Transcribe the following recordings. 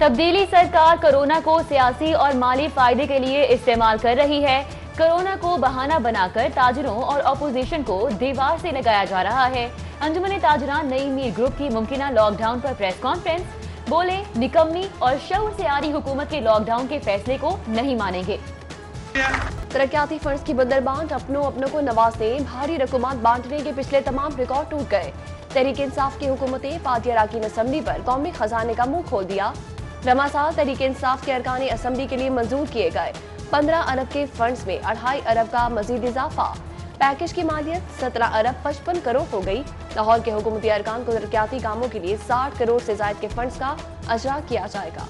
तब्दीली सरकार कोरोना को सियासी और माली फायदे के लिए इस्तेमाल कर रही है। कोरोना को बहाना बनाकर ताजरों और अपोजिशन को दीवार से लगाया जा रहा है। अंजुमन ताजरान नई मीर ग्रुप की मुमकिना लॉकडाउन पर प्रेस कॉन्फ्रेंस, बोले निकम्मी और शऊर से आ रही हुकूमत के लॉकडाउन के फैसले को नहीं मानेंगे। तरक्याती फंड्स की बंदरबांट अपनों को नवाजने, भारी रकूमात बांटने के पिछले तमाम रिकॉर्ड टूट गए। तहरीक इंसाफ की हुकूमतें पार्टी अरकान असम्बली पर कौमी खजाने का मुंह खोल दिया। रमा साल तहरीक इंसाफ के अरकान असम्बली के लिए मंजूर किए गए 15 अरब के फंड्स में 2.5 अरब का मजीद इजाफा। पैकेज की मालियत 17 अरब 55 करोड़ हो गई। लाहौर के हुकूमती अरकान को तरक्याती कामों के लिए 60 करोड़ से ज्यादा के फंड्स का अजरा किया जाएगा।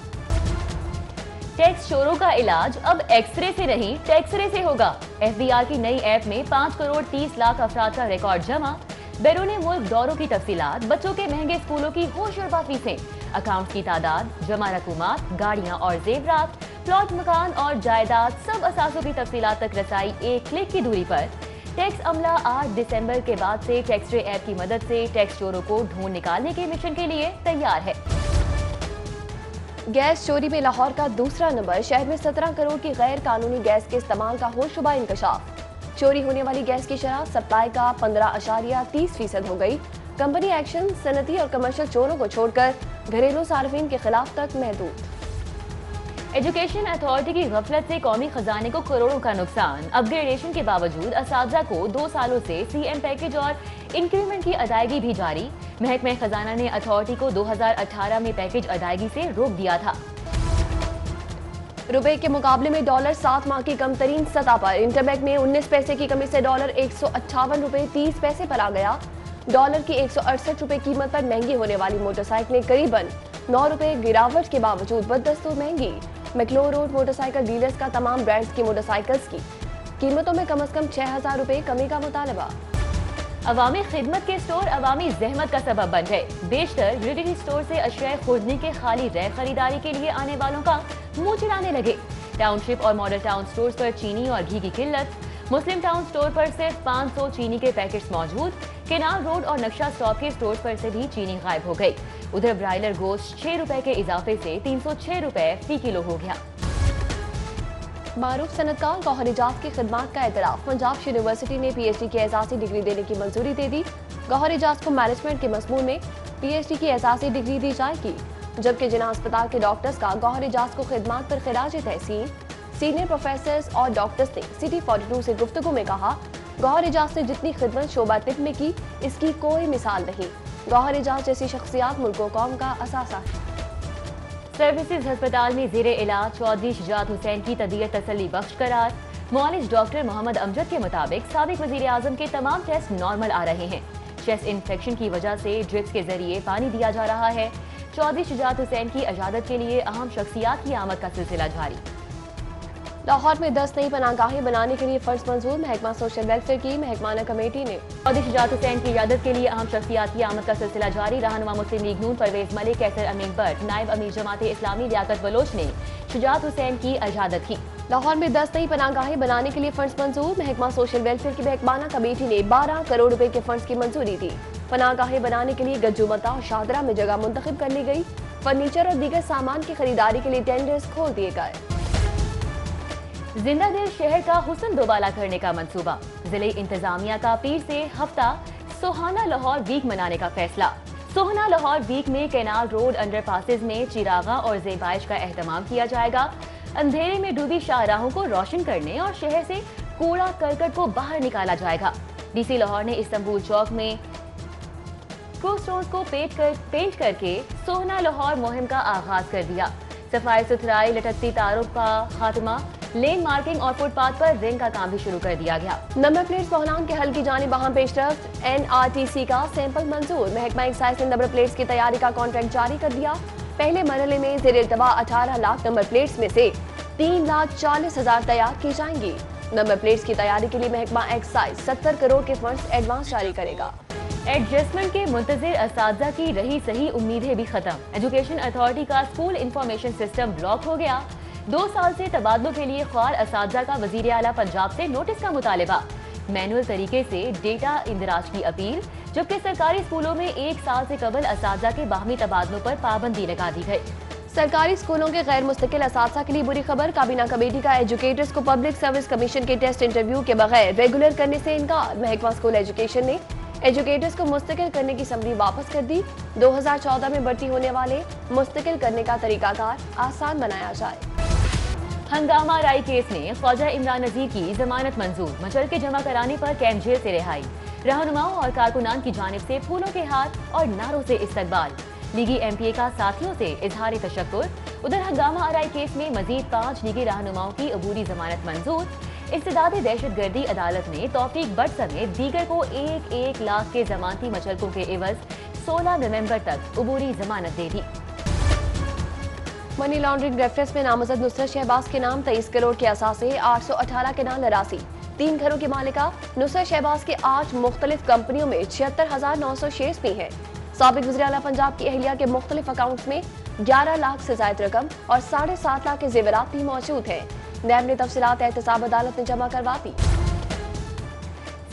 टैक्स चोरों का इलाज अब एक्सरे से नहीं टैक्सरे से होगा। एफबीआर की नई ऐप में 5 करोड़ 30 लाख अफराद का रिकॉर्ड जमा। बैरून मुल्क दौरों की तफसीलात, बच्चों के महंगे स्कूलों की होशरुबा फीसें, अकाउंट की तादाद, जमा रकूमात, गाड़ियां और जेवरात, प्लॉट, मकान और जायदाद, सब असासों की तफसीलात तक रसाई एक क्लिक की दूरी पर। टैक्स अमला 8 दिसंबर के बाद से टैक्सरे ऐप की मदद से टैक्स चोरों को ढूंढ निकालने के मिशन के लिए तैयार है। गैस चोरी में लाहौर का दूसरा नंबर। शहर में 17 करोड़ की गैर कानूनी गैस के इस्तेमाल का होशरुबा इंकशाफ। चोरी होने वाली गैस की शरह सप्लाई का 15.30% हो गई। कंपनी एक्शन सनती और कमर्शियल चोरों को छोड़कर घरेलू सार्फिन के खिलाफ तक महदूद। एजुकेशन अथॉरिटी की गफलत से कौमी खजाने को करोड़ों का नुकसान। अपग्रेडेशन के बावजूद असातिज़ा को 2 सालों से सीएम पैकेज और इंक्रीमेंट की अदायगी भी जारी। महकमा खजाना ने अथॉरिटी को 2018 में पैकेज अदायगी से रोक दिया था। रुपए के मुकाबले में डॉलर 7 माह की कम तरीन सतह पर। इंटरबैंक में 19 पैसे की कमी से डॉलर 158 रुपए 30 पैसे पर आ गया। डॉलर की 168 रुपए कीमत पर महंगी होने वाली मोटरसाइकिलें करीबन 9 रुपए गिरावट के बावजूद बदस्तूर महंगी। मैक्लोर रोड मोटरसाइकिल डीलर्स का तमाम ब्रांड्स की मोटरसाइकिल्स की कीमतों में कम से कम 6,000 रुपए कमी का मुतालबा। अवामी खिदमत के स्टोर अवामी जहमत का सबब बन गए। बेशतर यूटिलिटी स्टोर से अशिया खुर्दनी के खाली रह खरीदारी के लिए आने वालों का मुंह चिढ़ाने लगे। टाउनशिप और मॉडल टाउन स्टोर्स पर चीनी और घी की किल्लत। मुस्लिम टाउन स्टोर पर सिर्फ 500 चीनी के पैकेट्स मौजूद। केनाल रोड और नक्शा स्टॉप के स्टोर पर से भी चीनी गायब हो गई। उधर ब्रायलर गोश्त 6 रुपए के इजाफे से 306 रुपए फी किलो हो गया। मारूफ सनतकार गौहर इजाज की खिदमात का एतराफ। पंजाब यूनिवर्सिटी ने PhD की एजाजी डिग्री देने की मंजूरी दे दी। गौहर इजाज को मैनेजमेंट के मजमून में PhD की एजाजी डिग्री दी जाएगी, जबकि जिना अस्पताल के डॉक्टर्स का गौहर इजाज को खिदमात पर खिराज तहसीन। सीनियर प्रोफेसर्स और डॉक्टर्स ने सिटी 42 से गुफ्तगू में कहा, गौहर इजाज ने जितनी खिदमत शोबा तिब में की, इसकी कोई मिसाल नहीं। गौहर इजाज जैसी शख्सियात मुल्क व कौम का असासा है। सर्विसेज अस्पताल में जेरे इलाज चौधरी शुजात हुसैन की तबीयत तसल्ली बख्श करार। मुआलिज डॉक्टर मोहम्मद अमजद के मुताबिक साबिक वजीर आजम के तमाम टेस्ट नॉर्मल आ रहे हैं। चेस्ट इन्फेक्शन की वजह से ड्रिप्स के जरिए पानी दिया जा रहा है। चौधरी शुजात हुसैन की इजाजत के लिए अहम शख्सियात की आमद का सिलसिला जारी। लाहौर में 10 नई पनाहगाहें बनाने के लिए फंड्स मंजूर। महकमा सोशल वेलफेयर की महकमाना कमेटी ने चौधरी शुजात हुसैन की इजाजत के लिए अहम शख्सियात की आमद का सिलसिला जारी। रहनुमा मुस्लिम लीग नून परवेज मलिक, कैसर अमीन बट, नायब अमीर जमात इस्लामी लियाकत बलोच ने शुजात हुसैन की इजाजत की। लाहौर में 10 नई पनाहगाहें बनाने के लिए फंड्स मंजूर। महकमा सोशल वेलफेयर की महकमाना कमेटी ने 12 करोड़ रुपए के फंड्स की मंजूरी दी। पनाहगाहें बनाने के लिए गज्जूमता और शाहदरा में जगह मुंतखब कर ली गई। फर्नीचर और दीगर सामान की खरीदारी के लिए टेंडर्स खोल दिए गए। जिंदा दिल शहर का हुस्न दोबाला करने का मंसूबा। जिले इंतजामिया का पीर से हफ्ता सोहाना लाहौर वीक मनाने का फैसला। सोहाना लाहौर वीक में कैनाल रोड अंडरपासेस में चिरागा और ज़ेबाइश का एहतमाम किया जाएगा। अंधेरे में डूबी शाहराहों को रोशन करने और शहर से कूड़ा करकट को बाहर निकाला जाएगा। DC लाहौर ने इस्तांबुल चौक में क्रोस्टोन्स को पेंट करके सोहना लाहौर मुहिम का आगाज कर दिया। सफाई सुथराई, लटकती तारों का खात्मा, लेन मार्किंग और फुटपाथ पर रिंग का काम भी शुरू कर दिया गया। नंबर प्लेट्स बहरान के हल की जानिब अहम पेशरफ्त। NRTC का सैंपल मंजूर। महकमा एक्साइज ने नंबर प्लेट्स की तैयारी का कॉन्ट्रैक्ट जारी कर दिया। पहले मरहले में ज़ेर इल्तवा 18 लाख नंबर प्लेट्स में से 3,40,000 तैयार की जाएंगी। नंबर प्लेट्स की तैयारी के लिए महकमा एक्साइज 70 करोड़ के फंड्स एडवांस जारी करेगा। एडजस्टमेंट के मुंतजिर असातिज़ा की रही सही उम्मीदें भी खत्म। एजुकेशन अथॉरिटी का स्कूल इंफॉर्मेशन सिस्टम ब्लॉक हो गया। 2 साल से तबादलों के लिए ख्वार असातिज़ा का वज़ीर आला पंजाब से नोटिस का मुतालिबा। मैनुअल तरीके से डेटा इंदराज की अपील, जबकि सरकारी स्कूलों में 1 साल से कबल असातिज़ा के बाहमी तबादलों पर पाबंदी लगा दी गई। سرکاری اسکولوں کے غیر مستقل اساتذہ کے لیے بری خبر، کابینہ کمیٹی کا ایجوکیٹرز کو پبلک سروس کمیشن کے ٹیسٹ انٹرویو کے بغیر ریگولر کرنے سے انکار۔ محکمہ اسکول ایجوکیشن نے ایجوکیٹرز کو مستقل کرنے کی سمری واپس کر دی۔ 2014 میں بھرتی ہونے والے مستقل کرنے کا طریقہ کار آسان بنایا جائے۔ ہنگامہ رائی کیس میں خواجہ عمران نذیر کی ضمانت منظور، مچل کے جمع کرانے پر کیمپ جیل سے رہائی۔ رہنماؤں اور کارکنان کی جانب سے پھولوں کے ہاتھ اور نعروں سے استقبال۔ لیگی ایم پی اے کا ساتھیوں سے اظہار تشکر۔ ادھر ہنگامہ آرائی کیس میں مزید 5 لیگی رہنماؤں کی عبوری ضمانت منظور۔ استداد دہشت گردی عدالت نے توفیق بٹ سمیت دیگر کو 1 لاکھ کے ضمانتی مچلکوں کے عوض 16 نومبر تک عبوری ضمانت دے دی۔ منی لانڈرنگ ریفرنس میں نامزد نصرت شہباز کے نام 23 کروڑ کے اثاثے، 818 کے نام لراسی۔ 3 گھروں کی مالکہ نصرت شہباز کے 8 مختلف کمپنیوں میں 76,900 شیئرز بھی ہیں۔ سابق وزیر اعلیٰ پنجاب کی اہلیہ کے مختلف اکاؤنٹس میں 11 لاکھ سے زائد رقم اور 7.5 لاکھ کے زیورات بھی موجود ہیں۔ نیب نے تفصیلات احتساب عدالت میں جمع کروا دی۔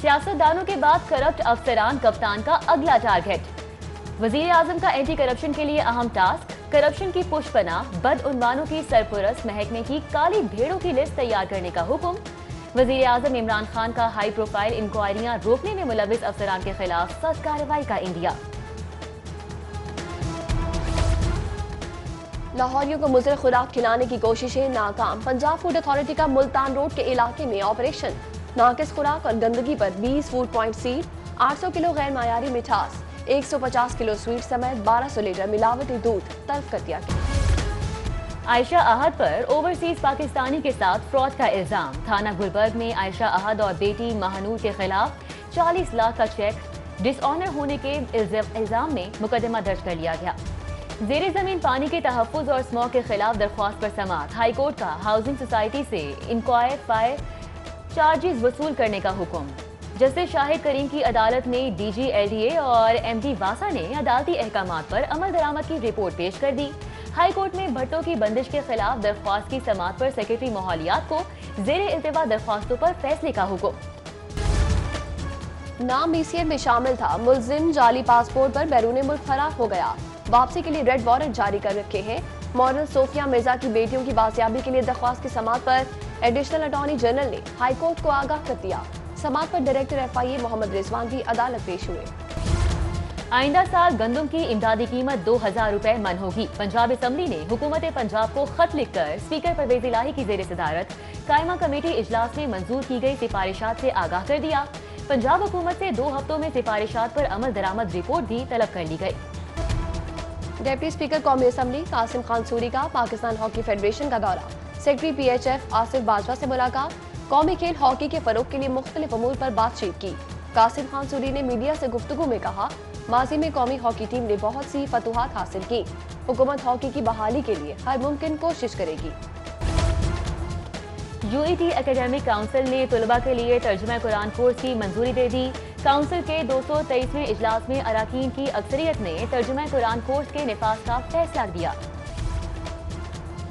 سیاستدانوں کے بعد کرپٹ افسران کپتان کا اگلا ٹارگٹ۔ وزیر اعظم کا اینٹی کرپشن کے لیے اہم ٹاسک، کرپشن کی پشت پناہ بدعنوانوں کی سرپرست محکمے کی کالی بھیڑوں کی لسٹ تیار کرنے کا حکم۔ وزیر اعظم عمران خان کا ہائی پروفائل انکوائریاں روکنے میں ملوث افسران کے خلاف سخت کارروائی کا عندیہ۔ لاہوریوں کو مضر خوراک کھلانے کی کوششیں ناکام، پنجاب فوڈ اتھارٹی کا ملتان روڈ کے علاقے میں آپریشن۔ ناقص خوراک اور گندگی پر 20 فوڈ پوائنٹ سیل، 800 کلو غیر معیاری مٹھاس، 150 کلو سویٹ سمیت 1200 لیٹر ملاوٹی دودھ طلب کر دیا گیا۔ عائشہ احد پر اوورسیز پاکستانی کے ساتھ فراڈ کا الزام، تھانہ گلبرگ میں عائشہ احد اور بیٹی مہنور کے خلاف 40 لاکھ کا چیک ڈس آنر ہونے کے الزام میں مقدمہ درج کر لیا گیا۔ زیر زمین پانی کے تحفظ اور اسموگ کے خلاف درخواست پر سماعت، ہائی کورٹ کا ہاؤسنگ سوسائٹی سے انکوائر فائر چارجز وصول کرنے کا حکم۔ جسٹس شاہد کریم کی عدالت میں D G L D A اور ایم ڈی واسا نے عدالتی احکامات پر عمل درآمد کی رپورٹ پیش کر دی۔ ہائی کورٹ میں بھٹو کی بندش کے خلاف درخواست کی سماعت پر سیکرٹری ماحولیات کو زیر التوا درخواستوں پر فیصلے کا حکم۔ نام بی سی ایف میں شامل تھا، ملزم جعلی پاسپورٹ پر بیرون ملک فرار ہو گیا، واپسی کے لیے ریڈ وارنٹ جاری کر رکھے ہیں۔ ماڈل صوفیہ مرزا کی بیٹیوں کی بازیابی کے لیے درخواست کی سماعت پر ایڈیشنل اٹارنی جنرل نے ہائی کورٹ کو آگاہ کر دیا۔ سماعت پر ڈائریکٹر ایف آئی اے محمد رضوان بھی عدالت پیش ہوئے۔ آئندہ سال گندم کی امدادی قیمت 2000 روپے من ہوگی۔ پنجاب اسمبلی نے حکومت پنجاب کو خط لکھ کر اسپیکر پرویز الہی کی زیر صدارت قائمہ کمیٹی اجلاس میں منظور کی گئی سفارشات سے آگاہ کر دیا۔ پنجاب حکومت سے 2 ہفتوں میں سفارشات پر عمل درآمد رپورٹ بھی طلب کر لی گئی۔ ڈپٹی اسپیکر قومی اسمبلی قاسم خان سوری کا پاکستان ہاکی فیڈریشن کا دورہ، secretary P H F Asif Bajwa سے ملاقات، قومی کھیل ہاکی کے فروغ کے لیے مختلف امور پر بات چیت کی۔ قاسم خان سوری نے میڈیا سے گفتگو میں کہا، ماضی میں قومی ہاکی ٹیم نے بہت سی فتوحات حاصل کی، حکومت ہاکی کی بحالی کے لیے ہر ممکن کوشش کرے گی۔ U E T academic council نے طلباء کے لیے ترجمہ قرآن کورس کی منظوری دے دی۔ کونسل کے 223ویں اجلاس میں اراکین کی اکثریت نے ترجمہ قرآن کورس کے نفاذ کا فیصلہ دیا۔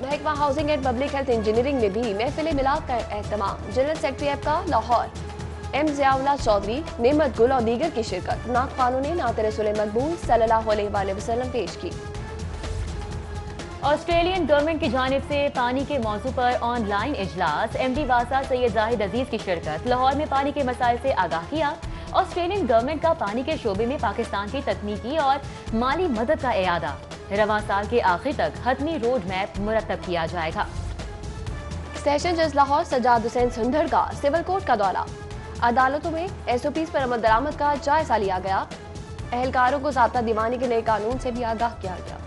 محکمہ housing and public health engineering میں بھی محفل میلاد کا اہتمام، جنرل سیکرٹری ایپ کا لاہور ایم ضیاء اللہ چودھری، نعمت گل اور دیگر کی شرکت۔ نعت خوانوں نے نعت رسول مقبول صلی اللہ علیہ وسلم پیش کی۔ آسٹریلین گورنمنٹ کی جانب سے پانی کے موضوع پر آن لائن اجلاس، ایم ڈی واسا سید زاہد عزیز کی شرکت۔ لاہور میں پانی کے مسائل سے آگاہ کیا۔ آسٹریلین گورنمنٹ کا پانی کے شعبے میں پاکستان کی تکنیکی اور مالی مدد کا اعادہ، رواں سال کے آخر تک حتمی روڈ میپ مرتب کیا جائے گا۔ سیشن جج لاہور سجاد حسین سندھڑ کا سول کورٹ کا دورہ، عدالتوں میں ایس او پیز پر عمل درآمد کا جائزہ لیا گیا، اہلکاروں کو ضابطہ دیوانی کے نئے قانون سے بھی آگاہ کیا گیا۔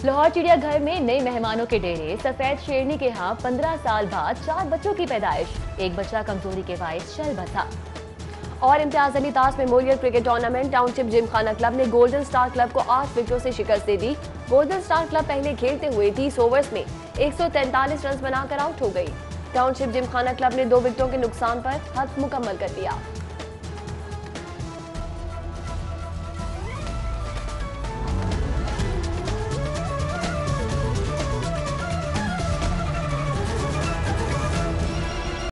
لاہور چڑیا گھر میں نئے مہمانوں کے ڈیرے، سفید شیرنی کے ہاں 15 سال بعد 4 بچوں کی پیدائش، ایک بچہ کمزوری کے باعث چل بسا۔ اور Imtiaz Ali Das memorial cricket tournament, township gymkhana club نے گولڈن سٹار کلب کو 8 وکٹوں سے شکست دے دی۔ گولڈن سٹار کلب پہلے کھیلتے ہوئے 30 اوورز میں 143 رنز بنا کر آؤٹ ہو گئی۔ ٹاؤن شپ جم خانہ کلب نے 2 وکٹوں کے نقصان پر ہدف مکمل کر دیا۔